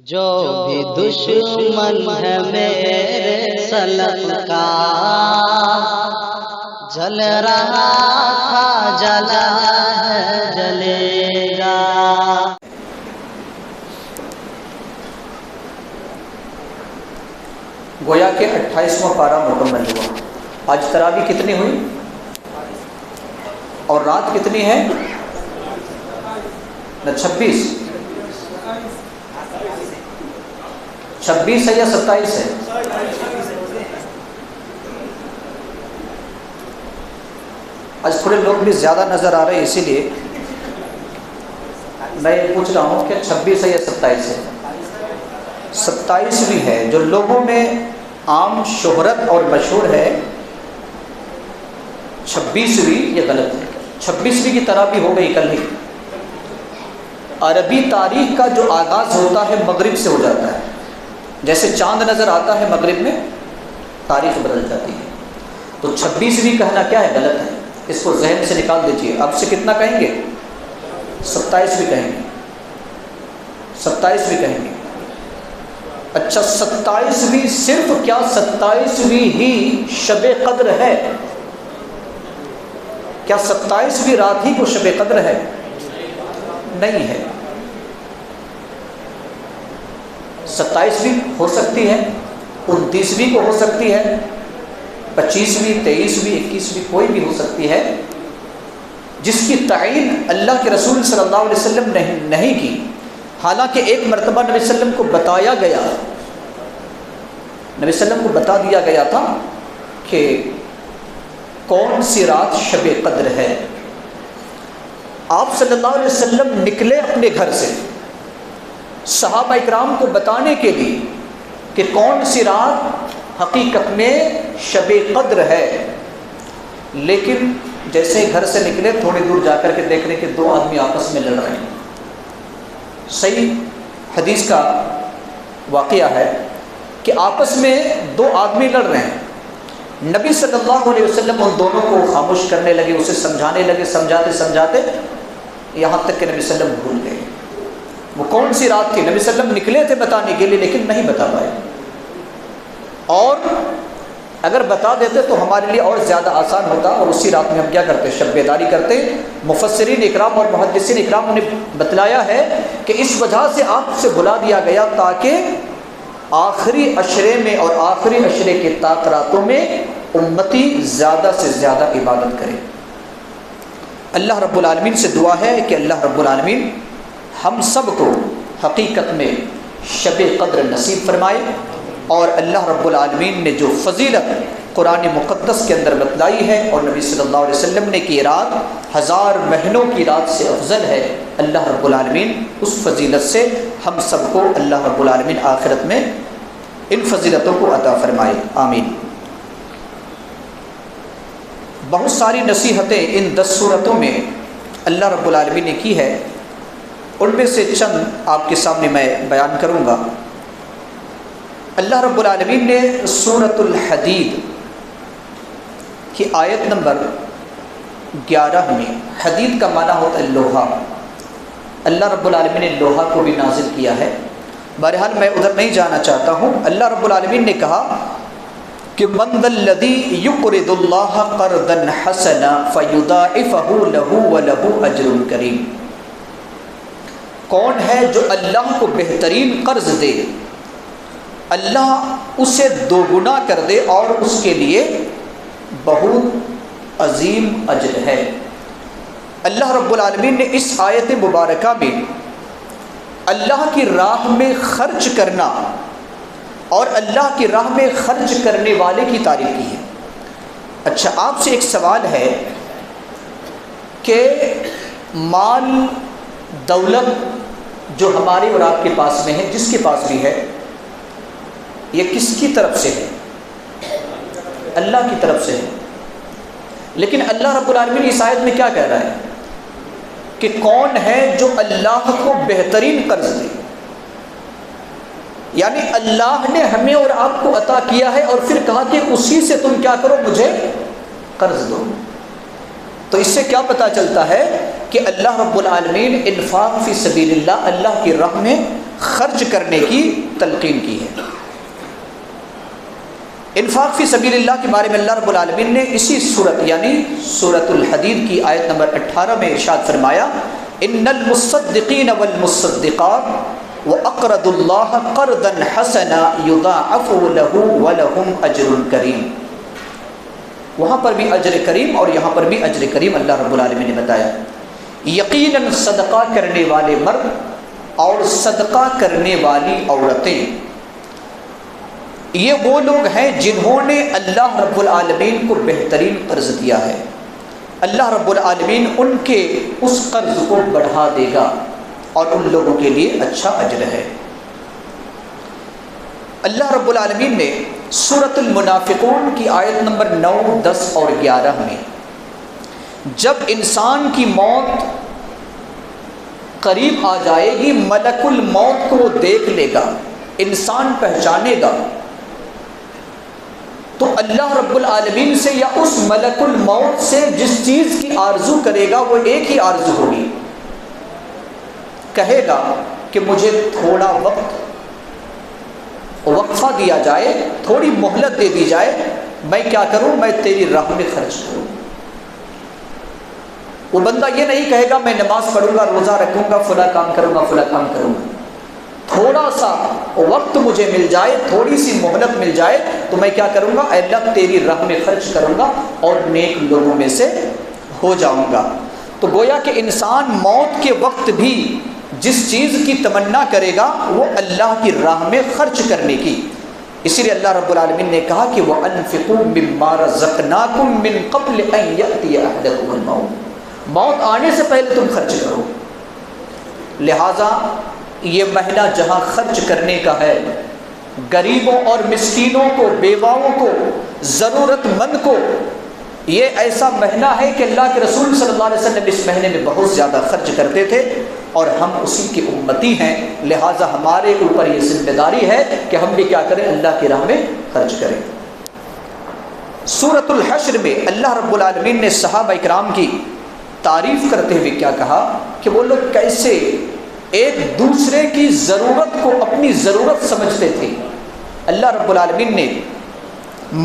جو بھی دشمن ہے میرے سلف کا، جل رہا تھا جلا ہے جلے گا۔ گویا کہ 28واں پارہ مکمل ہوا۔ آج تراویح کتنی ہوئی اور رات کتنی ہے؟ 26 ہے یا 27 ہے؟ آج تھوڑے لوگ بھی زیادہ نظر آ رہے ہیں، اسی لیے میں یہ پوچھ رہا ہوں کہ 26 ہے یا 27 ہے؟ 27 بھی ہے۔ جو لوگوں میں عام شہرت اور مشہور ہے 26ویں، یہ غلط ہے۔ 26ویں کی تراویح ہو گئی کل ہی۔ عربی تاریخ کا جو آغاز ہوتا ہے مغرب سے ہو جاتا ہے، جیسے چاند نظر آتا ہے مغرب میں تاریخ بدل جاتی ہے۔ تو 26ویں کہنا کیا ہے؟ غلط ہے، اس کو ذہن سے نکال دیجئے۔ اب سے کتنا کہیں گے؟ 27ویں کہیں گے، 27ویں کہیں گے۔ اچھا 27ویں صرف کیا 27ویں ہی شب قدر ہے؟ کیا 27ویں رات ہی کو شب قدر ہے؟ نہیں ہے۔ 27ویں ہو سکتی ہے، 29ویں کو ہو سکتی ہے، 25ویں، 23ویں، 21ویں کوئی بھی ہو سکتی ہے، جس کی تعین اللہ کے رسول صلی اللہ علیہ وسلم نے نہیں کی۔ حالانکہ ایک مرتبہ نبی صلی اللہ علیہ وسلم کو بتایا گیا، نبی صلی اللہ علیہ وسلم کو بتا دیا گیا تھا کہ کون سی رات شب قدر ہے۔ آپ صلی اللہ علیہ وسلم نکلے اپنے گھر سے صحابہ اکرام کو بتانے کے لیے کہ کون سی رات حقیقت میں شب قدر ہے، لیکن جیسے گھر سے نکلے تھوڑی دور جا کر کے دیکھ رہے کہ دو آدمی آپس میں لڑ رہے ہیں۔ صحیح حدیث کا واقعہ ہے کہ آپس میں دو آدمی لڑ رہے ہیں۔ نبی صلی اللہ علیہ وسلم ان دونوں کو خاموش کرنے لگے، اسے سمجھانے لگے، سمجھاتے سمجھاتے یہاں تک کہ نبی صلی اللہ علیہ وسلم بھول گئے وہ کون سی رات تھی۔ نبی صلی اللہ علیہ وسلم نکلے تھے بتانے کے لیے لیکن نہیں بتا پائے، اور اگر بتا دیتے تو ہمارے لیے اور زیادہ آسان ہوتا، اور اسی رات میں ہم کیا کرتے؟ شب بیداری کرتے۔ مفسرین اکرام اور محدثین اکرام نے بتلایا ہے کہ اس وجہ سے آپ سے بلا دیا گیا تاکہ آخری عشرے میں اور آخری عشرے کے راتوں میں امتی زیادہ سے زیادہ عبادت کرے۔ اللہ رب العالمین سے دعا ہے کہ اللہ رب العالمین ہم سب کو حقیقت میں شب قدر نصیب فرمائے، اور اللہ رب العالمین نے جو فضیلت قرآن مقدس کے اندر بتلائی ہے، اور نبی صلی اللہ علیہ وسلم نے کہ یہ رات 1000 مہینوں کی رات سے افضل ہے، اللہ رب العالمین اس فضیلت سے ہم سب کو اللہ رب العالمین آخرت میں ان فضیلتوں کو عطا فرمائے، آمین۔ بہت ساری نصیحتیں ان 10 سورتوں میں اللہ رب العالمین نے کی ہے، ان میں سے چند آپ کے سامنے میں بیان کروں گا۔ اللہ رب العالمین نے سورۃ الحدید کی آیت نمبر 11 میں، حدید کا معنی ہوتا ہے لوہا، اللہ رب العالمین نے لوہا کو بھی نازل کیا ہے۔ بہرحال میں ادھر نہیں جانا چاہتا ہوں۔ اللہ رب العالمین نے کہا کہ من ذا الذی یقرض اللہ قرضا حسنا فیضاعفہ لہ ولہ اجر کریم۔ کون ہے جو اللہ کو بہترین قرض دے، اللہ اسے دوگنا کر دے اور اس کے لیے بہت عظیم اجر ہے۔ اللہ رب العالمین نے اس آیت مبارکہ میں اللہ کی راہ میں خرچ کرنا اور اللہ کی راہ میں خرچ کرنے والے کی تعریف کی ہے۔ اچھا آپ سے ایک سوال ہے کہ مال دولت جو ہمارے اور آپ کے پاس میں ہے، جس کے پاس بھی ہے، یہ کس کی طرف سے ہے؟ اللہ کی طرف سے ہے۔ لیکن اللہ رب العالمین اس آیت میں کیا کہہ رہا ہے کہ کون ہے جو اللہ کو بہترین قرض دے، یعنی اللہ نے ہمیں اور آپ کو عطا کیا ہے اور پھر کہا کہ اسی سے تم کیا کرو؟ مجھے قرض دو۔ تو اس سے کیا پتہ چلتا ہے کہ اللہ رب العالمین انفاق فی سبیل اللہ، اللہ کی راہ میں خرچ کرنے کی تلقین کی ہے۔ انفاق فی سبیل اللہ کے بارے میں اللہ رب العالمین نے اسی صورت یعنی سورۃ الحدید کی آیت نمبر 18 میں ارشاد فرمایا ان المصدقین والمصدقات وَأَقْرَضُوا اللَّهَ قَرْضًا حَسَنًا يُضَاعَفُ لَهُ وَلَهُمْ أَجْرٌ كَرِيمٌ۔ وہاں پر بھی اجر کریم اور یہاں پر بھی اجر کریم اللہ رب العالمین نے بتایا۔ یقیناً صدقہ کرنے والے مرد اور صدقہ کرنے والی عورتیں یہ وہ لوگ ہیں جنہوں نے اللہ رب العالمین کو بہترین قرض دیا ہے، اللہ رب العالمین ان کے اس قرض کو بڑھا دے گا اور ان لوگوں کے لیے اچھا اجر ہے۔ اللہ رب العالمین نے سورۃ المنافقون کی آیت نمبر 9، 10 اور 11 میں جب انسان کی موت قریب آ جائے گی، ملک الموت کو وہ دیکھ لے گا، انسان پہچانے گا، تو اللہ رب العالمین سے یا اس ملک الموت سے جس چیز کی آرزو کرے گا وہ ایک ہی آرزو ہوگی، کہے گا کہ مجھے تھوڑا وقفہ دیا جائے، تھوڑی مہلت دے دی جائے، میں کیا کروں، میں تیری راہ میں خرچ کروں۔ وہ بندہ یہ نہیں کہے گا میں نماز پڑھوں گا، روزہ رکھوں گا، فلاں کام کروں گا، فلاں کام کروں گا، تھوڑا سا وقت مجھے مل جائے، تھوڑی سی مہلت مل جائے تو میں کیا کروں گا، اے اللہ تیری راہ میں خرچ کروں گا اور نیک لوگوں میں سے ہو جاؤں گا۔ تو گویا کہ انسان موت کے وقت بھی جس چیز کی تمنا کرے گا وہ اللہ کی راہ میں خرچ کرنے کی، اسی لیے اللہ رب العالمین نے کہا کہ وَأَنفِقُوا مِمَّا رَزَقْنَاكُم مِّن قَبْلِ أَن يَأْتِيَ أَحَدَكُمُ الْمَوْتُ، موت آنے سے پہلے تم خرچ کرو۔ لہٰذا یہ مہینہ جہاں خرچ کرنے کا ہے، غریبوں اور مسکینوں کو، بیواؤں کو، ضرورت مند کو، یہ ایسا مہینہ ہے کہ اللہ کے رسول صلی اللہ علیہ وسلم اس مہینے میں بہت زیادہ خرچ کرتے تھے اور ہم اسی کے امتی ہیں، لہٰذا ہمارے اوپر یہ ذمہ داری ہے کہ ہم بھی کیا کریں، اللہ کی راہ میں خرچ کریں۔ سورۃ الحشر میں اللہ رب العالمین نے صحابہ اکرام کی تعریف کرتے ہوئے کیا کہا کہ وہ لوگ کیسے ایک دوسرے کی ضرورت کو اپنی ضرورت سمجھتے تھے۔ اللہ رب العالمین نے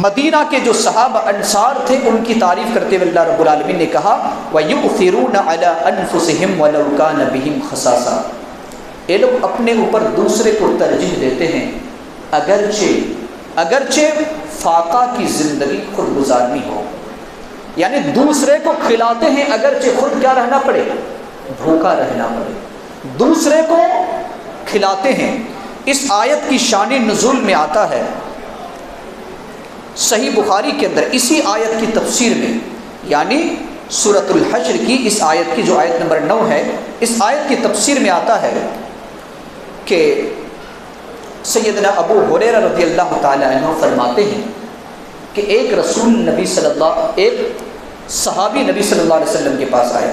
مدینہ کے جو صحابہ انصار تھے ان کی تعریف کرتے ہوئے اللہ رب العالمین نے کہا وَيُؤْثِرُونَ عَلَىٰ أَنفُسِهِمْ وَلَوْ كَانَ بِهِمْ خَصَاصَةٌ، یہ لوگ اپنے اوپر دوسرے کو ترجیح دیتے ہیں اگرچہ فاقہ کی زندگی خود گزارنی ہو، یعنی دوسرے کو کھلاتے ہیں اگرچہ خود کیا رہنا پڑے، بھوکا رہنا پڑے، دوسرے کو کھلاتے ہیں۔ اس آیت کی شان نزول میں آتا ہے صحیح بخاری کے اندر اسی آیت کی تفسیر میں، یعنی سورۃ الحشر کی اس آیت کی جو آیت نمبر 9 ہے، اس آیت کی تفسیر میں آتا ہے کہ سیدنا ابو ہریرہ رضی اللہ تعالی عنہ فرماتے ہیں کہ ایک صحابی نبی صلی اللہ علیہ وسلم کے پاس آیا،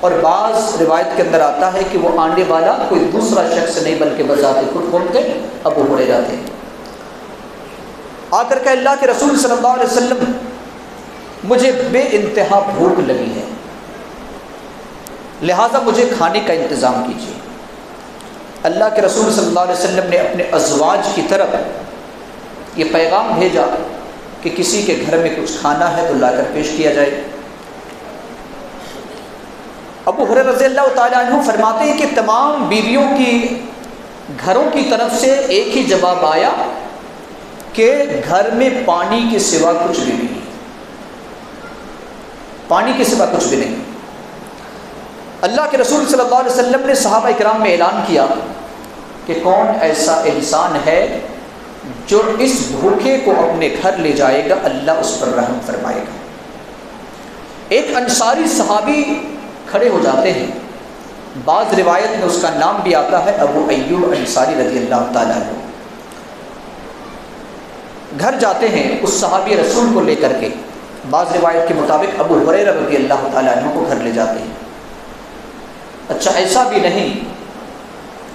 اور بعض روایت کے اندر آتا ہے کہ وہ آنے والا کوئی دوسرا شخص نہیں بلکہ بذات خود کون تھے، ابو ہریرہ تھے۔ آ کر کہ اللہ کے رسول صلی اللہ علیہ وسلم مجھے بے انتہا بھوک لگی ہے، لہٰذا مجھے کھانے کا انتظام کیجیے۔ اللہ کے رسول صلی اللہ علیہ وسلم نے اپنے ازواج کی طرف یہ پیغام بھیجا کہ کسی کے گھر میں کچھ کھانا ہے تو لا کر پیش کیا جائے۔ ابو ہریرہ رضی اللہ تعالیٰ عنہ فرماتے ہیں کہ تمام بیویوں کی گھروں کی طرف سے ایک ہی جواب آیا کہ گھر میں پانی کے سوا کچھ بھی نہیں، پانی کے سوا کچھ بھی نہیں۔ اللہ کے رسول صلی اللہ علیہ وسلم نے صحابہ کرام میں اعلان کیا کہ کون ایسا انسان ہے جو اس بھوکے کو اپنے گھر لے جائے گا، اللہ اس پر رحم فرمائے گا۔ ایک انصاری صحابی کھڑے ہو جاتے ہیں، بعض روایت میں اس کا نام بھی آتا ہے ابو ایوب انصاری رضی اللہ تعالیٰ عنہ۔ گھر جاتے ہیں اس صحابی رسول کو لے کر کے، بعض روایت کے مطابق ابو ہریرہ رضی اللہ تعالیٰ عنہ کو گھر لے جاتے ہیں۔ اچھا ایسا بھی نہیں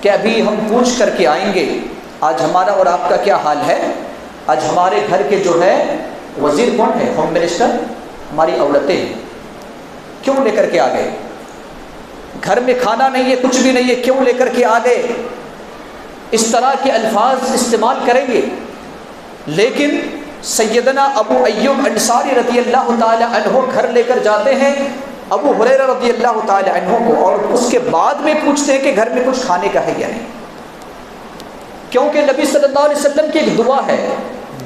کہ ابھی ہم پوچھ کر کے آئیں گے آج ہمارا اور آپ کا کیا حال ہے، آج ہمارے گھر کے جو ہے وزیر کون ہے، ہوم منسٹر، ہماری عورتیں ہیں، کیوں لے کر کے آ گئے؟ گھر میں کھانا نہیں ہے، کچھ بھی نہیں ہے، کیوں لے کر کے آ گئے؟ اس طرح کے الفاظ استعمال کریں گے، لیکن سیدنا ابو ایوب انصاری رضی اللہ تعالی عنہ گھر لے کر جاتے ہیں ابو ہریرہ رضی اللہ تعالی عنہ کو، اور اس کے بعد میں پوچھتے ہیں کہ گھر میں کچھ کھانے کا ہے یا نہیں، کیونکہ نبی صلی اللہ علیہ وسلم کی ایک دعا ہے،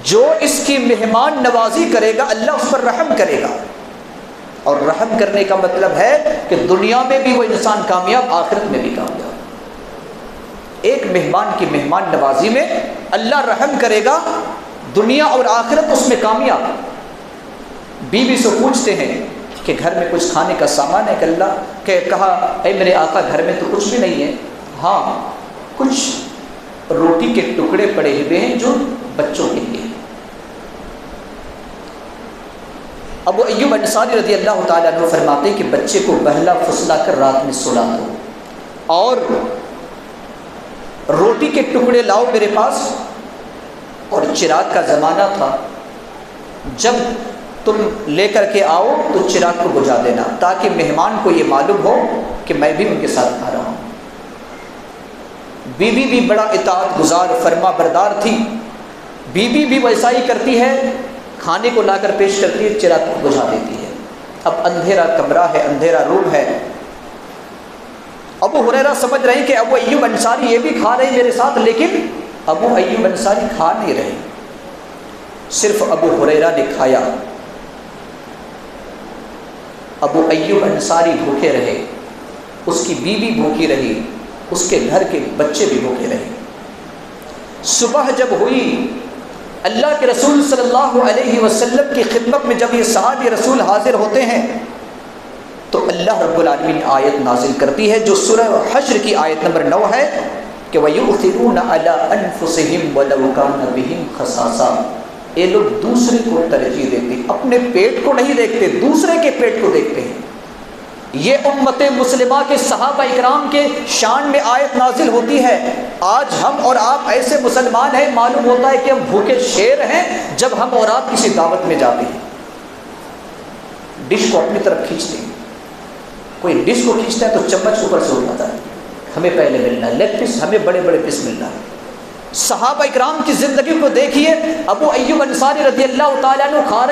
جو اس کی مہمان نوازی کرے گا اللہ اس پر رحم کرے گا، اور رحم کرنے کا مطلب ہے کہ دنیا میں بھی وہ انسان کامیاب، آخرت میں بھی کامیاب۔ ایک مہمان کی مہمان نوازی میں اللہ رحم کرے گا، دنیا اور آخرت اس میں کامیاب۔ بیوی سے پوچھتے ہیں کہ گھر میں کچھ کھانے کا سامان ہے کہ اللہ کہ کہا اے میرے آقا گھر میں تو کچھ بھی نہیں ہے، ہاں کچھ روٹی کے ٹکڑے پڑے ہوئے ہیں جو بچوں کے لیے۔ ابو ایوب انصاری رضی اللہ تعالیٰ عنہ فرماتے ہیں کہ بچے کو بہلا پھسلا کر رات میں سلا دو، اور روٹی کے ٹکڑے لاؤ میرے پاس، اور چراغ کا زمانہ تھا، جب تم لے کر کے آؤ تو چراغ کو بجھا دینا تاکہ مہمان کو یہ معلوم ہو کہ میں بھی ان کے ساتھ آ رہا ہوں۔ بیوی بھی بڑا اطاعت گزار فرما بردار تھی، بیوی بھی ویسا ہی کرتی ہے، کھانے کو لا کر پیش کرتی ہے، چراغ کو بجھا دیتی ہے۔ اب اندھیرا کمرہ ہے، اندھیرا روم ہے، ابو ہریرہ سمجھ رہے ہیں کہ ابو ایوب انصاری یہ بھی کھا رہے ہیں میرے ساتھ، لیکن ابو ایوب انصاری کھا نہیں رہے، صرف ابو ہریرہ نے کھایا۔ ابو ایوب انصاری بھوکے رہے، اس کی بیوی بھوکی رہی، اس کے گھر کے بچے بھی بھوکے رہے۔ صبح جب ہوئی، اللہ کے رسول صلی اللہ علیہ وسلم کی خدمت میں جب یہ صحابی رسول حاضر ہوتے ہیں تو اللہ رب العالمین آیت نازل کرتی ہے جو سورہ حشر کی آیت نمبر 9 ہے کہ وَيُؤْثِرُونَ عَلَىٰ أَنفُسِهِمْ وَلَوْ كَانَ بِهِمْ خَصَاصَةٌ، یہ لوگ دوسرے کو ترجیح دیتے، اپنے پیٹ کو نہیں دیکھتے، دوسرے کے پیٹ کو دیکھتے ہیں۔ یہ امت مسلمہ کے صحابہ اکرام کے شان میں آیت نازل ہوتی ہے۔ آج ہم اور آپ ایسے مسلمان ہیں، معلوم ہوتا ہے کہ ہم بھوکے شیر ہیں جب ہم اور آپ کسی دعوت میں جاتے ہیں، ڈش کو اپنی طرف کھینچتے ہیں، کوئی ڈش کو کھینچتا ہے تو چمچ اوپر سے اٹھاتا ہے، ہمیں پہلے ملنا ہے، لیگ پیس ہمیں بڑے بڑے پیس ملنا ہے۔ صحابہ اکرام کی زندگی کو دیکھیے، ابو ایوب انصاری رضی اللہ تعالیٰ عنہ کھا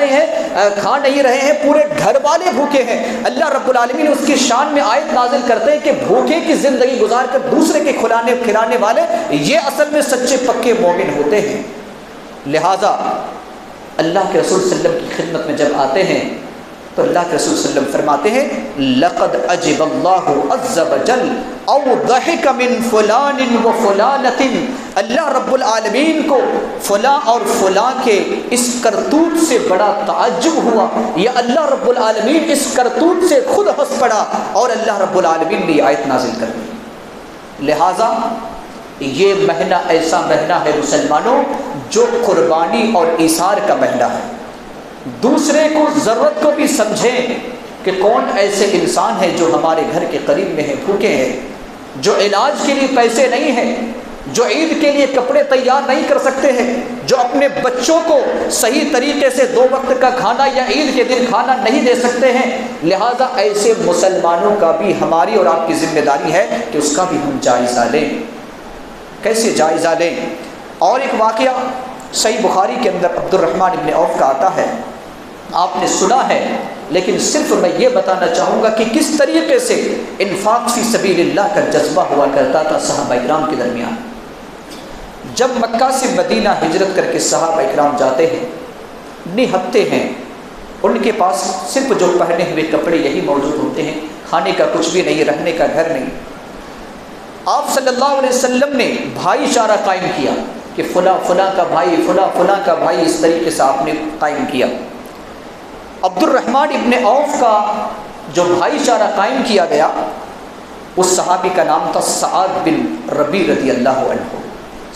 نہیں رہے ہیں، پورے گھر والے بھوکے ہیں۔ اللہ رب العالمین اس کی شان میں آیت نازل کرتے ہیں کہ بھوکے کی زندگی گزار کر دوسرے کے کھلانے والے یہ اصل میں سچے پکے مومن ہوتے ہیں۔ لہٰذا اللہ کے رسول صلی اللہ علیہ وسلم کی خدمت میں جب آتے ہیں تو اللہ کے رسول صلی اللہ علیہ وسلم فرماتے ہیں لقد عجب اللہ عز وجل او ضحک من فلان و فلانۃ، اللہ رب العالمین کو فلاں اور فلاں کے اس کرتوت سے بڑا تعجب ہوا، یا اللہ رب العالمین اس کرتوت سے خود ہنس پڑا، اور اللہ رب العالمین نے آیت نازل کر دی۔ لہٰذا یہ مہینہ ایسا مہینہ ہے مسلمانوں جو قربانی اور ایثار کا مہینہ ہے۔ دوسرے کو ضرورت کو بھی سمجھیں کہ کون ایسے انسان ہیں جو ہمارے گھر کے قریب میں ہیں، بھوکے ہیں، جو علاج کے لیے پیسے نہیں ہیں، جو عید کے لیے کپڑے تیار نہیں کر سکتے ہیں، جو اپنے بچوں کو صحیح طریقے سے 2 وقت کا کھانا یا عید کے دن کھانا نہیں دے سکتے ہیں۔ لہٰذا ایسے مسلمانوں کا بھی ہماری اور آپ کی ذمہ داری ہے کہ اس کا بھی ہم جائزہ لیں۔ کیسے جائزہ لیں؟ اور ایک واقعہ صحیح بخاری کے اندر عبد الرحمن ابن عوف کا آتا ہے، آپ نے سنا ہے، لیکن صرف میں یہ بتانا چاہوں گا کہ کس طریقے سے انفاق فی سبیل اللہ کا جذبہ ہوا کرتا تھا صحابہ اکرام کے درمیان۔ جب مکہ سے مدینہ ہجرت کر کے صحابہ اکرام جاتے ہیں، نہتے ہیں، ان کے پاس صرف جو پہنے ہوئے کپڑے یہی موجود ہوتے ہیں، کھانے کا کچھ بھی نہیں، رہنے کا گھر نہیں۔ آپ صلی اللہ علیہ وسلم نے بھائی چارہ قائم کیا کہ فلاں فلاں کا بھائی، فلاں فلاں کا بھائی، اس طریقے سے آپ نے قائم کیا۔ عبد الرحمن ابن عوف کا جو بھائی چارہ قائم کیا گیا، اس صحابی کا نام تھا سعد بن ربیع رضی اللہ عنہ۔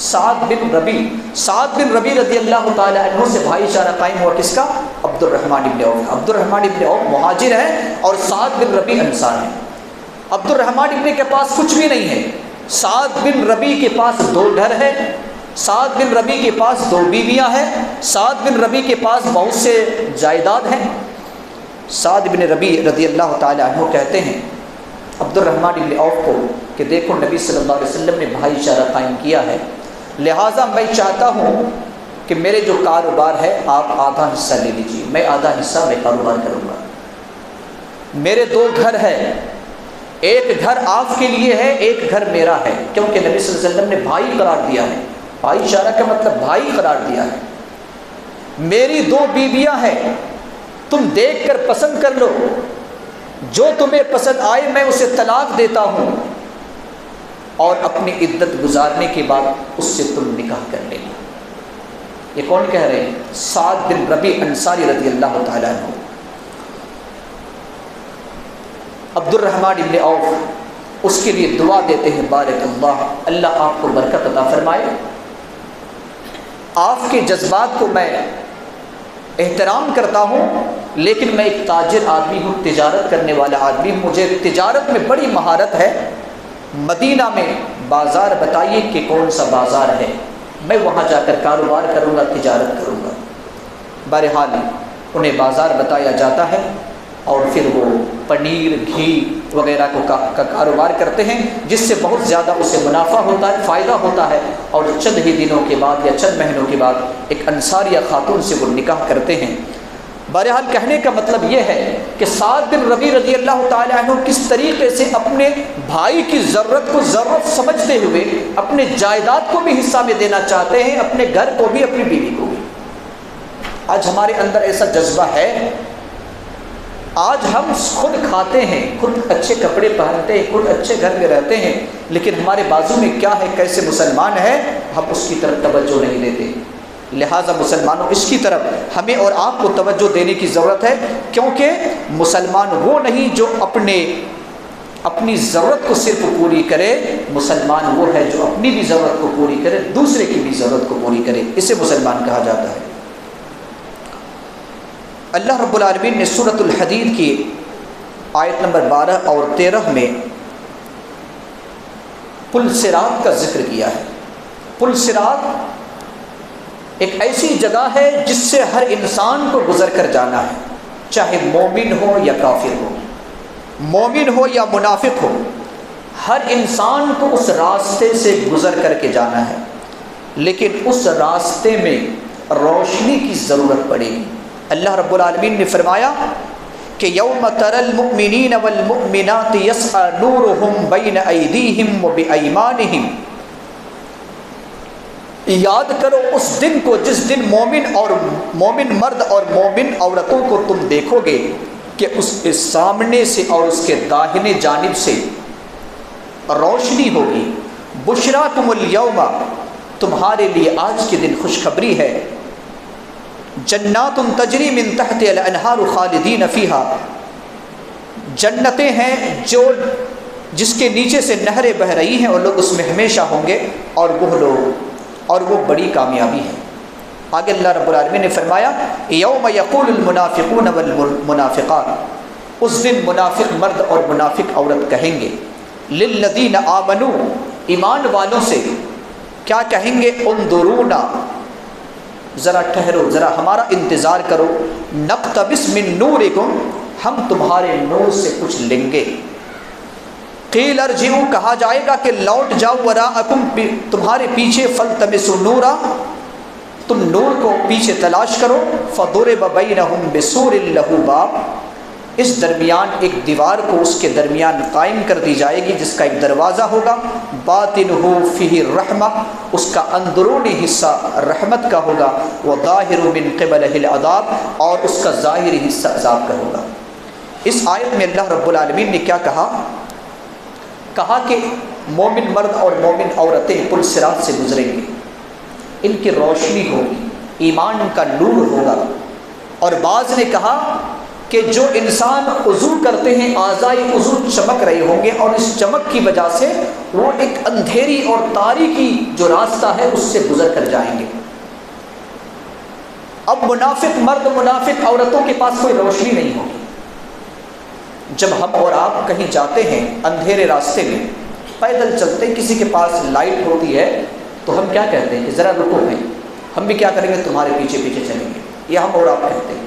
سعد بن ربیع رضی اللہ تعالی عنہ سے بھائی چارہ قائم ہوا کس کا؟ عبد الرحمن ابن عوف۔ عبد الرحمن ابن عوف مہاجر ہے اور سعد بن ربیع انصار ہے۔ عبد الرحمن ابن کے پاس کچھ بھی نہیں ہے، سعد بن ربیع کے پاس 2 گھر ہے، سعد بن ربیع کے پاس 2 بیویاں ہیں، سعد بن ربیع کے پاس بہت سے جائیداد ہیں۔ سعد بن ربیع رضی اللہ تعالی عنہ کہتے ہیں عبد الرحمن بن عوف کو کہ دیکھو نبی صلی اللہ علیہ وسلم نے بھائی چارہ قائم کیا ہے، لہٰذا میں چاہتا ہوں کہ میرے جو کاروبار ہے آپ آدھا حصہ لے لیجیے، میں آدھا حصہ میں کاروبار کروں گا۔ میرے 2 گھر ہے، ایک گھر آپ کے لیے ہے، ایک گھر میرا ہے، کیونکہ نبی صلی اللہ علیہ وسلم نے بھائی قرار دیا ہے، بھائی چارہ کا مطلب بھائی قرار دیا ہے۔ میری 2 بیویاں ہیں، تم دیکھ کر پسند کر لو، جو تمہیں پسند آئے میں اسے طلاق دیتا ہوں، اور اپنی عدت گزارنے کے بعد اس سے تم نکاح کر لینا۔ یہ کون کہہ رہے ہیں؟ سعد بن ربیع انصاری رضی اللہ تعالیٰ عنہ۔ عبد الرحمن بن عوف اس کے لیے دعا دیتے ہیں، بارک اللہ، اللہ آپ کو برکت عطا فرمائے۔ آپ کے جذبات کو میں احترام کرتا ہوں، لیکن میں ایک تاجر آدمی ہوں، تجارت کرنے والا آدمی ہوں، مجھے تجارت میں بڑی مہارت ہے۔ مدینہ میں بازار بتائیے کہ کون سا بازار ہے، میں وہاں جا کر کاروبار کروں گا، تجارت کروں گا۔ بہرحال انہیں بازار بتایا جاتا ہے، اور پھر وہ پنیر، گھی وغیرہ کا کاروبار کرتے ہیں، جس سے بہت زیادہ اسے منافع ہوتا ہے، فائدہ ہوتا ہے، اور چند ہی دنوں کے بعد یا چند مہینوں کے بعد ایک انصاریہ خاتون سے وہ نکاح کرتے ہیں۔ بہرحال کہنے کا مطلب یہ ہے کہ سعد بن ربیع رضی اللہ تعالیٰ عنہ کس طریقے سے اپنے بھائی کی ضرورت کو ضرورت سمجھتے ہوئے اپنے جائیداد کو بھی حصہ میں دینا چاہتے ہیں، اپنے گھر کو بھی، اپنی بیوی کو بھی۔ آج ہمارے اندر ایسا جذبہ ہے، آج ہم خود کھاتے ہیں، خود اچھے کپڑے پہنتے ہیں، خود اچھے گھر میں رہتے ہیں، لیکن ہمارے بازو میں کیا ہے، کیسے مسلمان ہیں، ہم اس کی طرف توجہ نہیں دیتے۔ لہٰذا مسلمانوں اس کی طرف ہمیں اور آپ کو توجہ دینے کی ضرورت ہے، کیونکہ مسلمان وہ نہیں جو اپنی ضرورت کو صرف پوری کرے، مسلمان وہ ہے جو اپنی بھی ضرورت کو پوری کرے، دوسرے کی بھی ضرورت کو پوری کرے، اسے مسلمان کہا جاتا ہے۔ اللہ رب العالمین نے سورۃ الحدید کی آیت نمبر 12 اور 13 میں پل صراط کا ذکر کیا ہے۔ پل صراط ایک ایسی جگہ ہے جس سے ہر انسان کو گزر کر جانا ہے، چاہے مومن ہو یا کافر ہو، مومن ہو یا منافق ہو، ہر انسان کو اس راستے سے گزر کر کے جانا ہے، لیکن اس راستے میں روشنی کی ضرورت پڑے گی۔ اللہ رب العالمین نے فرمایا کہ یوم تری المؤمنین والمؤمنات یسعی نورہم بین ایدیہم وبایمانہم، یاد کرو اس دن کو جس دن مومن مرد اور مومن عورتوں کو تم دیکھو گے کہ اس کے سامنے سے اور اس کے داہنے جانب سے روشنی ہوگی۔ بشراکم الیوم، تمہارے لیے آج کے دن خوشخبری ہے، جنات تجری من تحت الانہار خالدین فیہا، جنتیں ہیں جس کے نیچے سے نہریں بہہ رہی ہیں اور لوگ اس میں ہمیشہ ہوں گے، اور وہ بڑی کامیابی ہے۔ آگے اللہ رب العالمین نے فرمایا یوم یقول المنافقون والمنافقات، اس دن منافق مرد اور منافق عورت کہیں گے، للذین آمنوا، ایمان والوں سے کیا کہیں گے، انظرونا، ذرا ٹھہرو، ذرا ہمارا انتظار کرو، نقتبس من نورکم، ہم تمہارے نور سے کچھ لیں گے۔ قیل ارجعوا، کہا جائے گا کہ لوٹ جاؤ، وراءکم، تمہارے پیچھے، فالتمسوا نورا، تم نور کو پیچھے تلاش کرو، فضرب بینہم بسور لہ باب، اس درمیان ایک دیوار کو اس کے درمیان قائم کر دی جائے گی جس کا ایک دروازہ ہوگا، باطنہ فیہ الرحمہ، اس کا اندرونی حصہ رحمت کا ہوگا، وظاہر من قبلہ العذاب، اور اس کا ظاہری حصہ عذاب کا ہوگا۔ اس آیت میں اللہ رب العالمین نے کیا کہا کہ مومن مرد اور مومن عورتیں پل صراط سے گزریں گے، ان کی روشنی ہوگی، ایمان کا نور ہوگا، اور بعض نے کہا کہ جو انسان وضو کرتے ہیں اعضائے وضو چمک رہے ہوں گے، اور اس چمک کی وجہ سے وہ ایک اندھیری اور تاریکی جو راستہ ہے اس سے گزر کر جائیں گے۔ اب منافق مرد منافق عورتوں کے پاس کوئی روشنی نہیں ہوگی۔ جب ہم اور آپ کہیں جاتے ہیں اندھیرے راستے میں، پیدل چلتے ہیں، کسی کے پاس لائٹ ہوتی ہے تو ہم کیا کہتے ہیں کہ ذرا رکو، ہم بھی کیا کریں گے، تمہارے پیچھے پیچھے چلیں گے، یہ ہم اور آپ کہتے ہیں۔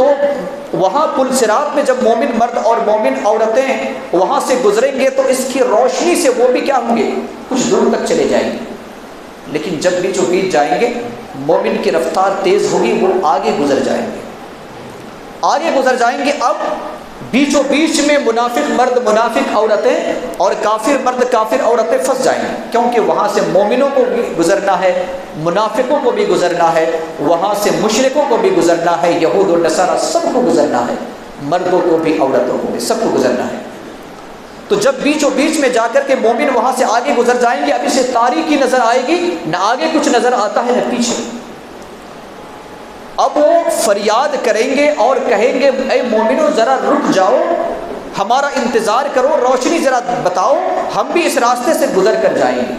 تو وہاں پل صراط میں جب مومن مرد اور مومن عورتیں وہاں سے گزریں گے تو اس کی روشنی سے وہ بھی کیا ہوں گے؟ کچھ دور تک چلے جائیں گے. لیکن جب بیچوں بیچ جائیں گے مومن کی رفتار تیز ہوگی، وہ آگے گزر جائیں گے، آگے گزر جائیں گے. اب بیچوں بیچ میں منافق مرد منافق عورتیں اور کافر مرد کافر عورتیں پھنس جائیں گے، کیونکہ وہاں سے مومنوں کو بھی گزرنا ہے، منافقوں کو بھی گزرنا ہے، وہاں سے مشرکوں کو بھی گزرنا ہے، یہود و نصارہ سب کو گزرنا ہے، مردوں کو بھی عورتوں کو بھی سب کو گزرنا ہے. تو جب بیچوں بیچ میں جا کر کے مومن وہاں سے آگے گزر جائیں گے، اب اسے تاریکی نظر آئے گی، نہ آگے کچھ نظر آتا ہے نہ پیچھے. اب وہ فریاد کریں گے اور کہیں گے اے مومنو ذرا رک جاؤ، ہمارا انتظار کرو، روشنی ذرا بتاؤ، ہم بھی اس راستے سے گزر کر جائیں گے.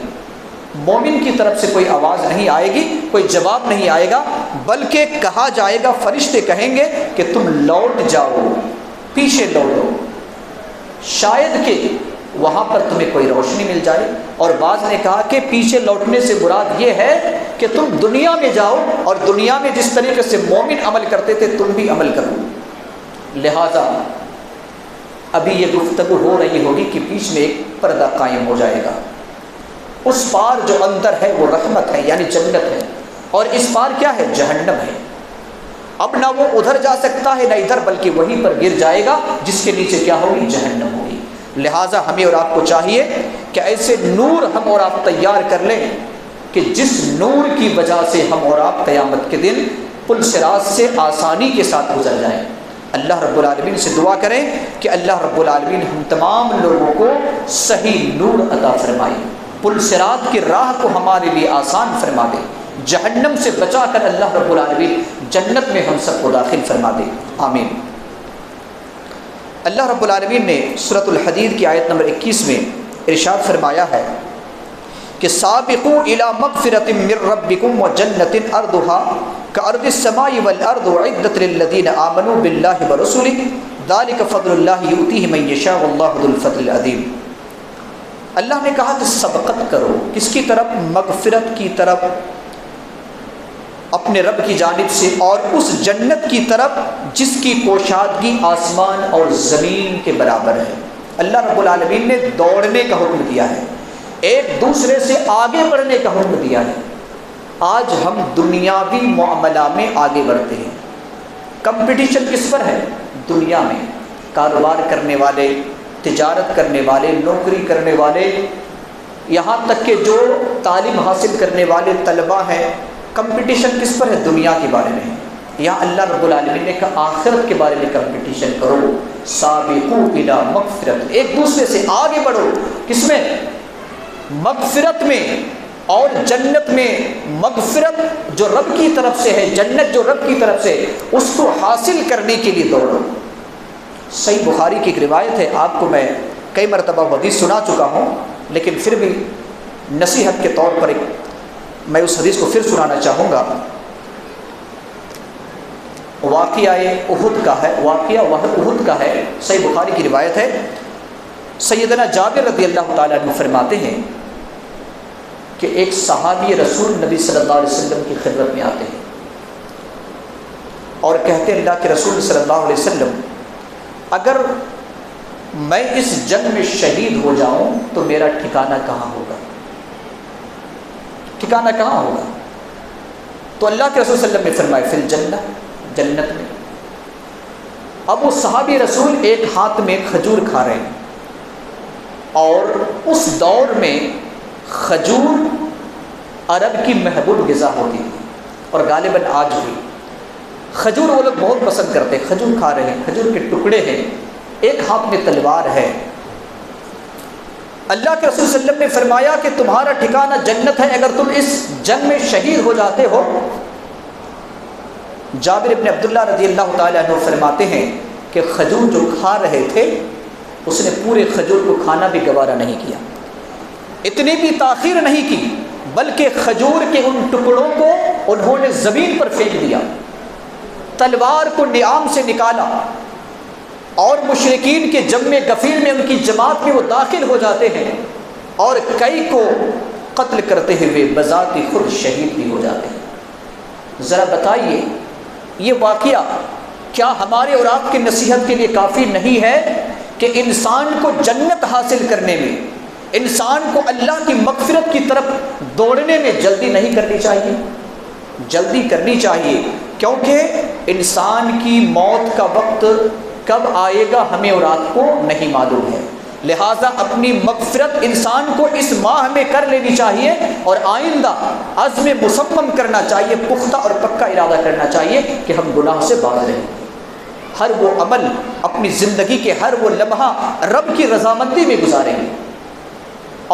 مومن کی طرف سے کوئی آواز نہیں آئے گی، کوئی جواب نہیں آئے گا، بلکہ کہا جائے گا، فرشتے کہیں گے کہ تم لوٹ جاؤ، پیچھے لوٹو، شاید کہ وہاں پر تمہیں کوئی روشنی مل جائے. اور بعض نے کہا کہ پیچھے لوٹنے سے مراد یہ ہے کہ تم دنیا میں جاؤ اور دنیا میں جس طریقے سے مومن عمل کرتے تھے تم بھی عمل کرو. لہذا ابھی یہ گفتگو ہو رہی ہوگی کہ بیچ میں ایک پردہ قائم ہو جائے گا. اس پار جو اندر ہے وہ رحمت ہے یعنی جنت ہے، اور اس پار کیا ہے؟ جہنم ہے. اب نہ وہ ادھر جا سکتا ہے نہ ادھر، بلکہ وہیں پر گر جائے گا جس کے نیچے کیا ہوگی؟ جہنم ہوگی. لہٰذا ہمیں اور آپ کو چاہیے کہ ایسے نور ہم اور آپ تیار کر لیں کہ جس نور کی وجہ سے ہم اور آپ قیامت کے دن پل صراط سے آسانی کے ساتھ گزر جائیں. اللہ رب العالمین سے دعا کریں کہ اللہ رب العالمین ہم تمام لوگوں کو صحیح نور عطا فرمائے، پل صراط کی راہ کو ہمارے لیے آسان فرما دے، جہنم سے بچا کر اللہ رب العالمین جنت میں ہم سب کو داخل فرما دے. آمین. اللہ رب العالمین نے سورۃ الحدید کی آیت نمبر 21 میں ارشاد فرمایا ہے کہ سابقوا الی مغفرۃ من ربکم وجنۃ ارضها کارض السماء والارض اعدت للذین آمنوا باللہ ورسلہ ذلک فضل اللہ یؤتیہ من یشاء واللہ ذو الفضل العظیم. اللہ نے کہا کہ سبقت کرو، کس کی طرف؟ مغفرت کی طرف، اپنے رب کی جانب سے، اور اس جنت کی طرف جس کی کوشادگی آسمان اور زمین کے برابر ہے. اللہ رب العالمین نے دوڑنے کا حکم دیا ہے، ایک دوسرے سے آگے بڑھنے کا حکم دیا ہے. آج ہم دنیاوی معاملہ میں آگے بڑھتے ہیں. کمپٹیشن کس پر ہے؟ دنیا میں. کاروبار کرنے والے، تجارت کرنے والے، نوکری کرنے والے، یہاں تک کہ جو تعلیم حاصل کرنے والے طلباء ہیں، کمپٹیشن کس پر ہے؟ دنیا کے بارے میں. یہاں اللہ رب العالمین نے کہا آخرت کے بارے میں کمپٹیشن کرو. سابقوا الی مغفرت، ایک دوسرے سے آگے بڑھو. کس میں؟ مغفرت میں اور جنت میں. مغفرت جو رب کی طرف سے ہے، جنت جو رب کی طرف سے، اس کو حاصل کرنے کے لیے دوڑو. صحیح بخاری کی ایک روایت ہے، آپ کو میں کئی مرتبہ حدیث سنا چکا ہوں، لیکن پھر بھی نصیحت کے طور پر میں اس حدیث کو پھر سنانا چاہوں گا. واقعہ احد کا ہے، واقعہ احد کا ہے، صحیح بخاری کی روایت ہے. سیدنا جابر رضی اللہ تعالیٰ عنہ فرماتے ہیں کہ ایک صحابی رسول نبی صلی اللہ علیہ وسلم کی خدمت میں آتے ہیں اور کہتے ہیں اللہ کے رسول صلی اللہ علیہ وسلم، اگر میں اس جنگ میں شہید ہو جاؤں تو میرا ٹھکانہ کہاں ہوگا؟ ٹھکانہ کہاں ہوگا؟ تو اللہ کے رسول صلی اللہ علیہ وسلم نے فرمایا فی الجنہ، جنت میں. اب وہ صحابی رسول ایک ہاتھ میں کھجور کھا رہے ہیں، اور اس دور میں کھجور عرب کی محبوب غذا ہوتی ہے، اور غالباً آج بھی کھجور وہ لوگ بہت پسند کرتے ہیں. کھجور کھا رہے ہیں، کھجور کے ٹکڑے ہیں، ایک ہاتھ میں تلوار ہے. اللہ کے رسول صلی اللہ علیہ وسلم نے فرمایا کہ تمہارا ٹھکانہ جنت ہے اگر تم اس جنگ میں شہید ہو جاتے ہو. جابر بن عبداللہ رضی اللہ تعالیٰ عنہ فرماتے ہیں کہ کھجور جو کھا رہے تھے اس نے پورے کھجور کو کھانا بھی گوارا نہیں کیا، اتنی بھی تاخیر نہیں کی، بلکہ کھجور کے ان ٹکڑوں کو انہوں نے زمین پر پھینک دیا، تلوار کو نیام سے نکالا، اور مشرکین کے جم غفیر میں ان کی جماعت میں وہ داخل ہو جاتے ہیں اور کئی کو قتل کرتے ہوئے بذات خود شہید بھی ہو جاتے ہیں. ذرا بتائیے یہ واقعہ کیا ہمارے اور آپ کی نصیحت کے لیے کافی نہیں ہے کہ انسان کو جنت حاصل کرنے میں، انسان کو اللہ کی مغفرت کی طرف دوڑنے میں جلدی نہیں کرنی چاہیے؟ جلدی کرنی چاہیے، کیونکہ انسان کی موت کا وقت کب آئے گا ہمیں اور آپ کو نہیں معلوم ہے۔ لہٰذا اپنی مغفرت انسان کو اس ماہ میں کر لینی چاہیے، اور آئندہ عزم مصمم کرنا چاہیے، پختہ اور پکا ارادہ کرنا چاہیے کہ ہم گناہ سے باز رہیں، ہر وہ عمل اپنی زندگی کے ہر وہ لمحہ رب کی رضامندی میں گزاریں گے،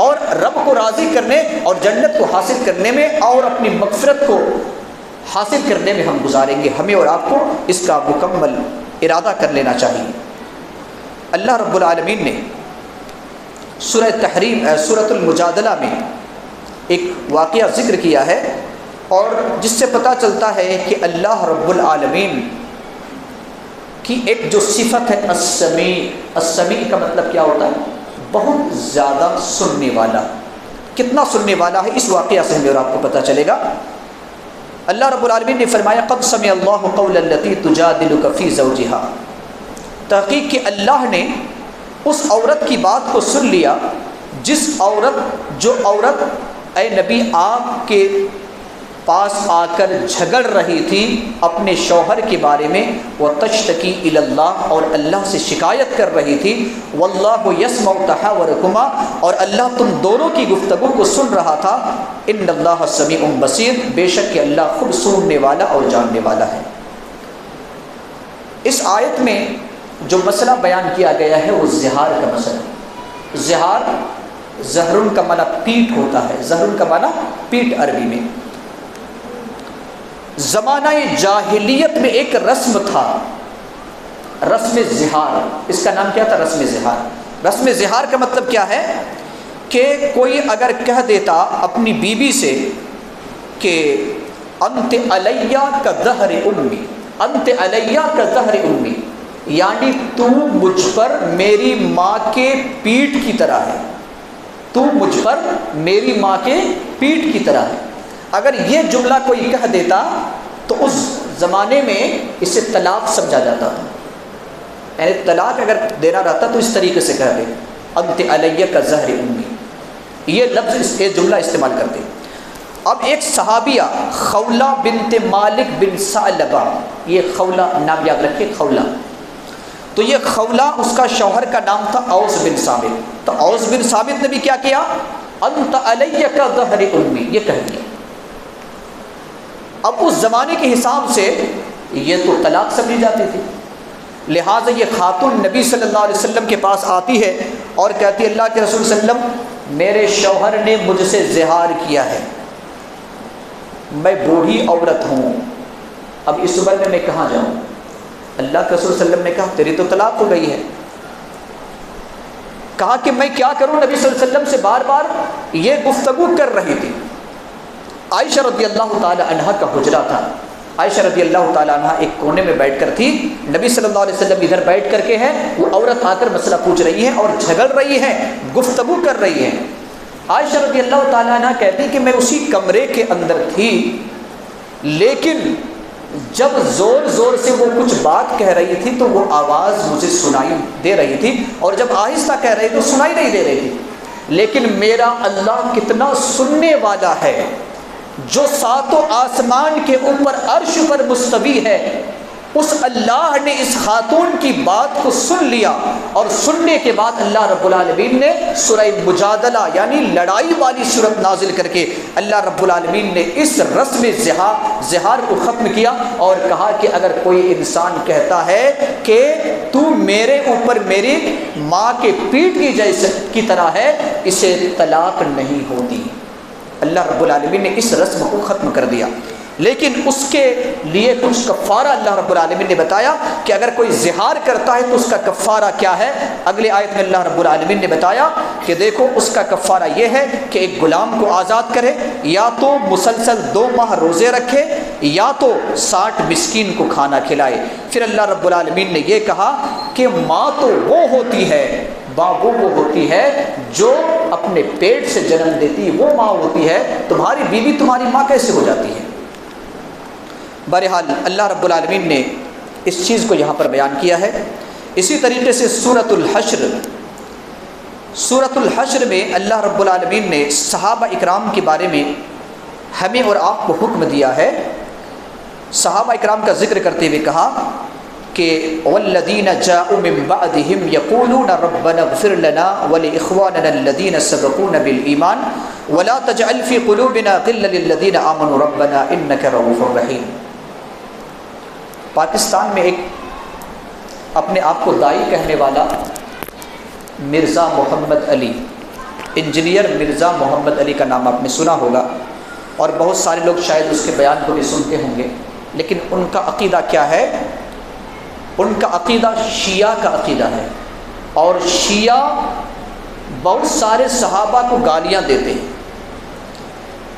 اور رب کو راضی کرنے اور جنت کو حاصل کرنے میں اور اپنی مغفرت کو حاصل کرنے میں ہم گزاریں گے۔ ہمیں اور آپ کو اس کا مکمل ارادہ کر لینا چاہیے۔ اللہ رب العالمین نے سورہ تحریم سورۃ المجادلہ میں ایک واقعہ ذکر کیا ہے، اور جس سے پتہ چلتا ہے کہ اللہ رب العالمین کی ایک جو صفت ہے السمیع، السمیع کا مطلب کیا ہوتا ہے؟ بہت زیادہ سننے والا۔ کتنا سننے والا ہے اس واقعہ سے ہمیں اور آپ کو پتہ چلے گا۔ اللہ رب العالمین نے فرمایا قد سمع اللہ قول التی تجادلک فی زوجہا، تحقیق کہ اللہ نے اس عورت کی بات کو سن لیا جو عورت اے نبی آپ کے پاس آ کر جھگڑ رہی تھی اپنے شوہر کے بارے میں، وتشتکی الی اللہ، اور اللہ سے شکایت کر رہی تھی، واللہ یسمع تحاورکما، اور اللہ تم دونوں کی گفتگو کو سن رہا تھا، ان اللہ سمیع بصیر، بے شک کہ اللہ خود سننے والا اور جاننے والا ہے۔ اس آیت میں جو مسئلہ بیان کیا گیا ہے وہ زہار کا مسئلہ۔ زہار، زہرن کا معنی پیٹ ہوتا ہے، زہرن کا معنی پیٹ عربی میں۔ زمانہ جاہلیت میں ایک رسم تھا، رسم زہار، اس کا نام کیا تھا؟ رسم زہار۔ رسم زہار کا مطلب کیا ہے کہ کوئی اگر کہہ دیتا اپنی بیوی سے کہ انت علیہ کا ظہر امی، انت علیہ کا ظہر امی، یعنی تو مجھ پر میری ماں کے پیٹھ کی طرح ہے، تو مجھ پر میری ماں کے پیٹھ کی طرح ہے۔ اگر یہ جملہ کوئی کہہ دیتا تو اس زمانے میں اسے طلاق سمجھا جاتا تھا، یعنی طلاق اگر دینا رہتا تو اس طریقے سے کہہ دے انت علیہ کا ظہر امی، یہ لفظ یہ جملہ استعمال کرتے۔ اب ایک صحابیہ خولہ بنت مالک بن ثعلبہ، یہ خولہ نام یاد رکھیے، خولہ، تو یہ خولہ اس کا شوہر کا نام تھا اوس بن ثابت، تو اوس بن ثابت نے بھی کیا کیا؟ انت علیہ کا ظہر امی، یہ کہہ دیا۔ اب اس زمانے کے حساب سے یہ تو طلاق سمجھی جاتی تھی، لہٰذا یہ خاتون نبی صلی اللہ علیہ وسلم کے پاس آتی ہے اور کہتی ہے اللہ کے رسول صلی اللہ علیہ وسلم میرے شوہر نے مجھ سے زہار کیا ہے، میں بوڑھی عورت ہوں، اب اس عمر میں کہاں جاؤں؟ اللہ کے رسول صلی اللہ علیہ وسلم نے کہا تیری تو طلاق ہو گئی ہے۔ کہا کہ میں کیا کروں؟ نبی صلی اللہ علیہ وسلم سے بار بار یہ گفتگو کر رہی تھی۔ عائشہ رضی اللہ تعالی عنہا کا حجرہ تھا، عائشہ رضی اللہ تعالی عنہا ایک کونے میں بیٹھ کر تھی، نبی صلی اللہ علیہ وسلم ادھر بیٹھ کر کے ہیں، وہ عورت آ کر مسئلہ پوچھ رہی ہے اور جھگڑ رہی ہے، گفتگو کر رہی ہے۔ عائشہ رضی اللہ تعالی عنہا کہتی کہ میں اسی کمرے کے اندر تھی، لیکن جب زور زور سے وہ کچھ بات کہہ رہی تھی تو وہ آواز مجھے سنائی دے رہی تھی، اور جب آہستہ کہہ رہی تو سنائی نہیں دے رہی تھی، لیکن میرا اللہ کتنا سننے والا ہے، جو ساتوں آسمان کے اوپر عرش پر مستوی ہے، اس اللہ نے اس خاتون کی بات کو سن لیا، اور سننے کے بعد اللہ رب العالمین نے سورہ مجادلہ یعنی لڑائی والی سورت نازل کر کے اللہ رب العالمین نے اس رسم زہار کو ختم کیا، اور کہا کہ اگر کوئی انسان کہتا ہے کہ تو میرے اوپر میری ماں کے پیٹھ کی طرح ہے، اسے طلاق نہیں ہوتی۔ اللہ رب العالمین نے اس رسم کو ختم کر دیا، لیکن اس کے لیے کچھ کفارہ اللہ رب العالمین نے بتایا کہ اگر کوئی زہار کرتا ہے تو اس کا کفارہ کیا ہے۔ اگلے آیت میں اللہ رب العالمین نے بتایا کہ دیکھو اس کا کفارہ یہ ہے کہ ایک غلام کو آزاد کرے، یا تو مسلسل 2 ماہ روزے رکھے، یا تو 60 مسکین کو کھانا کھلائے۔ پھر اللہ رب العالمین نے یہ کہا کہ ماں تو وہ ہوتی ہے، ماں وہ ہوتی ہے جو اپنے پیٹ سے جنم دیتی، وہ ماں ہوتی ہے، تمہاری بیوی تمہاری ماں کیسے ہو جاتی ہے؟ بہرحال اللہ رب العالمین نے اس چیز کو یہاں پر بیان کیا ہے۔ اسی طریقے سے سورۃ الحشر میں اللہ رب العالمین نے صحابہ اکرام کے بارے میں ہمیں اور آپ کو حکم دیا ہے۔ صحابہ اکرام کا ذکر کرتے ہوئے کہا کہ والذین جاءوا من بعدهم یقولون ربنا اغفر لنا ولاخواننا الذین سبقونا بالایمان ولا تجعل فی قلوبنا غلا للذین آمنوا ربنا انک رؤوف رحیم۔ پاکستان میں ایک اپنے آپ کو دائی کہنے والا مرزا محمد علی، انجینئر مرزا محمد علی کا نام آپ نے سنا ہوگا، اور بہت سارے لوگ شاید اس کے بیان کو بھی سنتے ہوں گے، لیکن ان کا عقیدہ کیا ہے؟ ان کا عقیدہ شیعہ کا عقیدہ ہے، اور شیعہ بہت سارے صحابہ کو گالیاں دیتے ہیں،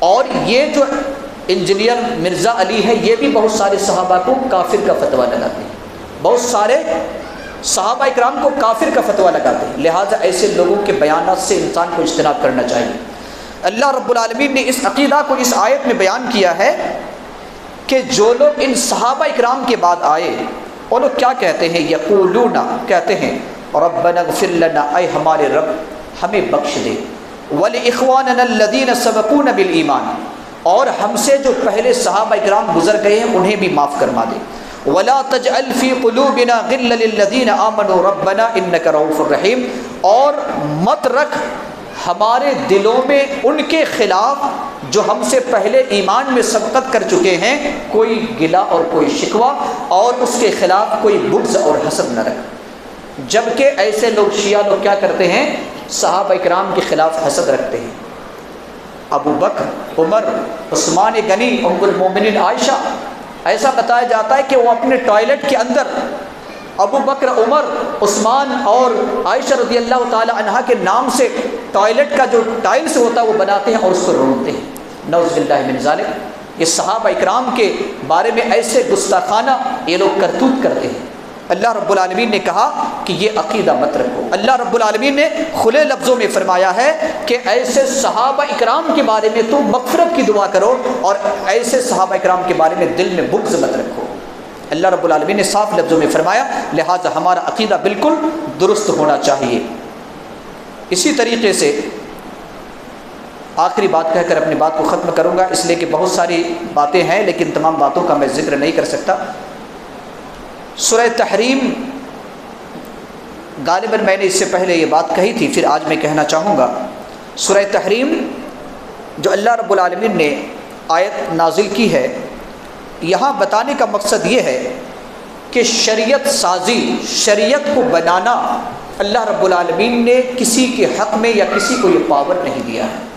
اور یہ جو انجینئر مرزا علی ہے یہ بھی بہت سارے صحابہ کو کافر کا فتویٰ لگاتے ہیں، بہت سارے صحابہ اکرام کو کافر کا فتویٰ لگاتے ہیں۔ لہٰذا ایسے لوگوں کے بیانات سے انسان کو اجتناب کرنا چاہیے۔ اللہ رب العالمین نے اس عقیدہ کو اس آیت میں بیان کیا ہے کہ جو لوگ ان صحابہ اکرام کے بعد آئے وہ لوگ کیا کہتے ہیں؟ یقولون، کہتے ہیں ربنا اغفر لنا، اے ہمارے رب ہمیں بخش دے، ولاخواننا الذین سبقونا بالایمان، اور ہم سے جو پہلے صحابہ اکرام گزر گئے ہیں انہیں بھی معاف فرما دے، ولا تجعل فی قلوبنا غلا للذین آمنوا ربنا انک رؤوف رحیم، اور مت رکھ ہمارے دلوں میں ان کے خلاف جو ہم سے پہلے ایمان میں سبقت کر چکے ہیں کوئی گلہ اور کوئی شکوہ، اور اس کے خلاف کوئی بغض اور حسد نہ رکھ۔ جبکہ ایسے لوگ شیعہ لوگ کیا کرتے ہیں؟ صحابہ اکرام کے خلاف حسد رکھتے ہیں۔ ابو بکر، عمر، عثمان غنی، ام المومنین عائشہ، ایسا بتایا جاتا ہے کہ وہ اپنے ٹوائلٹ کے اندر ابو بکر، عمر، عثمان اور عائشہ رضی اللہ تعالی عنہا کے نام سے ٹوائلٹ کا جو ٹائلس ہوتا ہے وہ بناتے ہیں اور اس کو رونتے ہیں، نعوذ باللہ من ذالک۔ یہ صحابہ اکرام کے بارے میں ایسے گستاخانہ یہ لوگ کرتوت کرتے ہیں۔ اللہ رب العالمین نے کہا کہ یہ عقیدہ مت رکھو۔ اللہ رب العالمین نے کھلے لفظوں میں فرمایا ہے کہ ایسے صحابہ اکرام کے بارے میں تم مغفرت کی دعا کرو، اور ایسے صحابہ اکرام کے بارے میں دل میں بغض مت رکھو۔ اللہ رب العالمین نے صاف لفظوں میں فرمایا، لہٰذا ہمارا عقیدہ بالکل درست ہونا چاہیے۔ اسی طریقے سے آخری بات کہہ کر اپنی بات کو ختم کروں گا، اس لیے کہ بہت ساری باتیں ہیں لیکن تمام باتوں کا میں ذکر نہیں کر سکتا۔ سورہ تحریم، غالباً میں نے اس سے پہلے یہ بات کہی تھی، پھر آج میں کہنا چاہوں گا۔ سورہ تحریم جو اللہ رب العالمین نے آیت نازل کی ہے، یہاں بتانے کا مقصد یہ ہے کہ شریعت سازی، شریعت کو بنانا اللہ رب العالمین نے کسی کے حق میں یا کسی کو یہ پاور نہیں دیا ہے،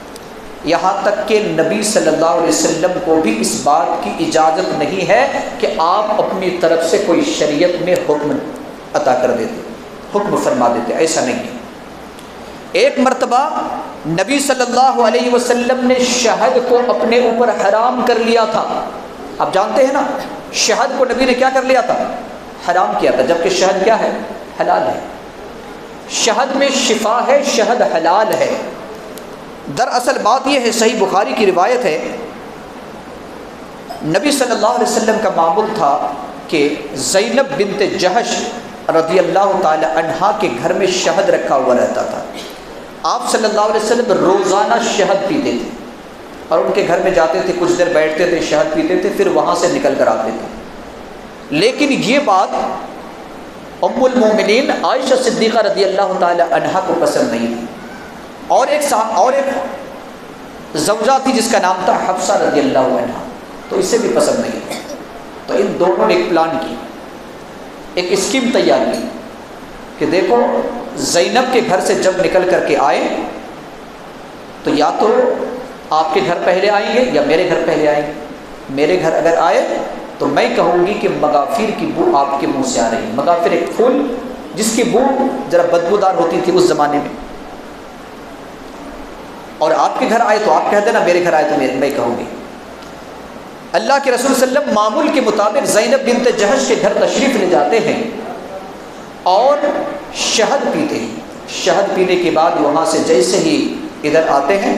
یہاں تک کہ نبی صلی اللہ علیہ وسلم کو بھی اس بات کی اجازت نہیں ہے کہ آپ اپنی طرف سے کوئی شریعت میں حکم عطا کر دیتے، حکم فرما دیتے، ایسا نہیں ہے۔ ایک مرتبہ نبی صلی اللہ علیہ وسلم نے شہد کو اپنے اوپر حرام کر لیا تھا۔ آپ جانتے ہیں نا، شہد کو نبی نے کیا کر لیا تھا؟ حرام کیا تھا، جبکہ شہد کیا ہے؟ حلال ہے۔ شہد میں شفا ہے، شہد حلال ہے۔ دراصل بات یہ ہے، صحیح بخاری کی روایت ہے، نبی صلی اللہ علیہ وسلم کا معمول تھا کہ زینب بنت جہش رضی اللہ تعالی عنہا کے گھر میں شہد رکھا ہوا رہتا تھا۔ آپ صلی اللہ علیہ وسلم روزانہ شہد پیتے تھے، اور ان کے گھر میں جاتے تھے، کچھ دیر بیٹھتے تھے، شہد پیتے تھے، پھر وہاں سے نکل کر آتے تھے۔ لیکن یہ بات ام المومنین عائشہ صدیقہ رضی اللہ تعالی عنہا کو پسند نہیں تھی، اور ایک زوجہ تھی جس کا نام تھا حفصہ رضی اللہ عنہا، تو اسے بھی پسند نہیں تھی۔ تو ان دونوں نے ایک پلان کی، ایک اسکیم تیار کی کہ دیکھو زینب کے گھر سے جب نکل کر کے آئے تو یا تو آپ کے گھر پہلے آئیں گے یا میرے گھر پہلے آئیں گے۔ میرے گھر اگر آئے تو میں کہوں گی کہ مغافیر کی بو آپ کے منہ سے آ رہی ہے۔ مغافر ایک پھول جس کی بو ذرا بدبودار ہوتی تھی اس زمانے میں، اور آپ کے گھر آئے تو آپ کہہ دینا، میرے گھر آئے تو میں کہوں گی۔ اللہ کے رسول صلی اللہ علیہ وسلم معمول کے مطابق زینب بنت جہش کے گھر تشریف لے جاتے ہیں اور شہد پیتے ہیں۔ شہد پینے کے بعد وہاں سے جیسے ہی ادھر آتے ہیں،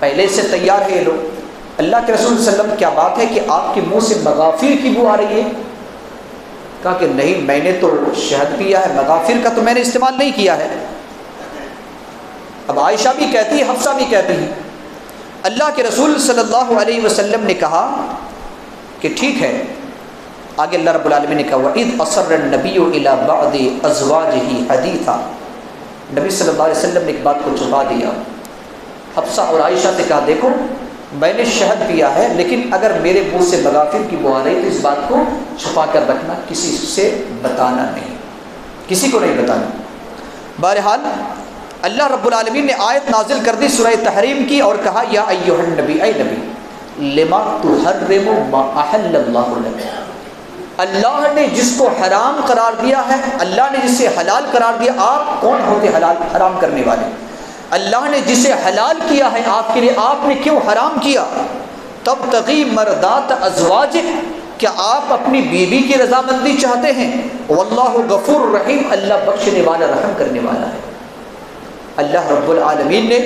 پہلے سے تیار ہے یہ لوگ، اللہ کے رسول صلی اللہ علیہ وسلم کیا بات ہے کہ آپ کے منہ سے مغافیر کی بو آ رہی ہے؟ کہا کہ نہیں، میں نے تو شہد پیا ہے، مغافر کا تو میں نے استعمال نہیں کیا ہے۔ اب عائشہ بھی کہتی ہے، حفصہ بھی کہتی ہے۔ اللہ کے رسول صلی اللہ علیہ وسلم نے کہا کہ ٹھیک ہے۔ آگے اللہ رب العالمین نے کہا وَإِذْ أَصَرَّ النَّبِيُّ إِلَىٰ بَعْضِ أَزْوَاجِهِ حَدِيثًا، نبی صلی اللہ علیہ وسلم نے ایک بات کو چھپا دیا۔ حفصہ اور عائشہ سے کہا دیکھو میں نے شہد پیا ہے، لیکن اگر میرے منہ سے مغافر کی بو آ رہی تو اس بات کو چھپا کر رکھنا، کسی سے بتانا نہیں، کسی کو نہیں بتانا۔ بہرحال اللہ رب العالمین نے آیت نازل کر دی سورہ تحریم کی اور کہا یا ایھا النبی، اے نبی، لما تحرم ما احل اللہ لک، اللہ نے جس کو حرام قرار دیا ہے، اللہ نے جسے حلال قرار دیا، آپ کون ہوتے حلال حرام کرنے والے؟ اللہ نے جسے حلال کیا ہے آپ کے لیے، آپ نے کیوں حرام کیا؟ تبتغی مرضات ازواجک، کیا آپ اپنی بیوی کی رضامندی چاہتے ہیں؟ واللہ غفور رحیم، اللہ بخشنے والا رحم کرنے والا ہے۔ اللہ رب العالمین نے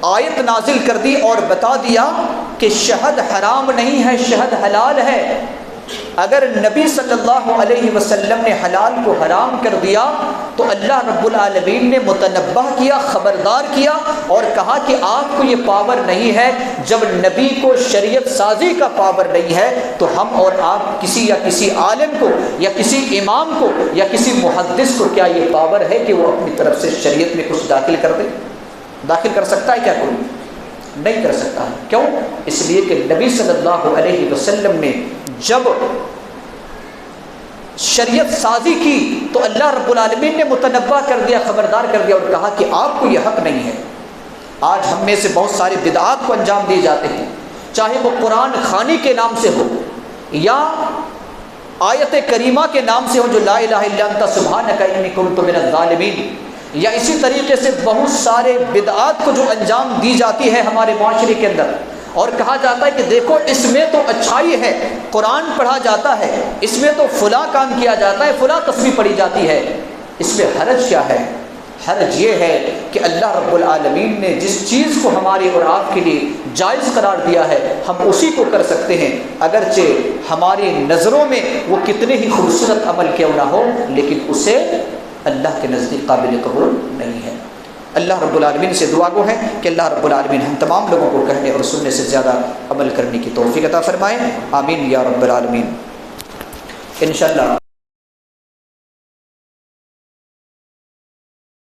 آیت نازل کر دی اور بتا دیا کہ شہد حرام نہیں ہے، شہد حلال ہے۔ اگر نبی صلی اللہ علیہ وسلم نے حلال کو حرام کر دیا تو اللہ رب العالمین نے متنبہ کیا، خبردار کیا اور کہا کہ آپ کو یہ پاور نہیں ہے۔ جب نبی کو شریعت سازی کا پاور نہیں ہے تو ہم اور آپ کسی یا کسی عالم کو یا کسی امام کو یا کسی محدث کو کیا یہ پاور ہے کہ وہ اپنی طرف سے شریعت میں کچھ داخل کر دے؟ داخل کر سکتا ہے کیا کوئی؟ نہیں کر سکتا ہے۔ کیوں؟ اس لیے کہ نبی صلی اللہ علیہ وسلم نے جب شریعت سازی کی تو اللہ رب العالمین نے متنبہ کر دیا، خبردار کر دیا اور کہا کہ آپ کو یہ حق نہیں ہے۔ آج ہم میں سے بہت سارے بدعات کو انجام دیے جاتے ہیں، چاہے وہ قرآن خوانی کے نام سے ہو یا آیت کریمہ کے نام سے ہو جو لا الہ الا انت سبحانک انی کنت من الظالمین، یا اسی طریقے سے بہت سارے بدعات کو جو انجام دی جاتی ہے ہمارے معاشرے کے اندر، اور کہا جاتا ہے کہ دیکھو اس میں تو اچھائی ہے، قرآن پڑھا جاتا ہے، اس میں تو فلاں کام کیا جاتا ہے، فلاں تسبیح پڑھی جاتی ہے، اس میں حرج کیا ہے؟ حرج یہ ہے کہ اللہ رب العالمین نے جس چیز کو ہمارے اور آپ کے لیے جائز قرار دیا ہے ہم اسی کو کر سکتے ہیں، اگرچہ ہماری نظروں میں وہ کتنے ہی خوبصورت عمل کیوں نہ ہو، لیکن اسے اللہ کے نزدیک قابل قبول نہیں ہے۔ اللہ رب العالمین سے دعا گو ہے کہ اللہ رب العالمین ہم تمام لوگوں کو کہنے اور سننے سے زیادہ عمل کرنے کی توفیق عطا فرمائے، آمین یا رب العالمین۔ انشاءاللہ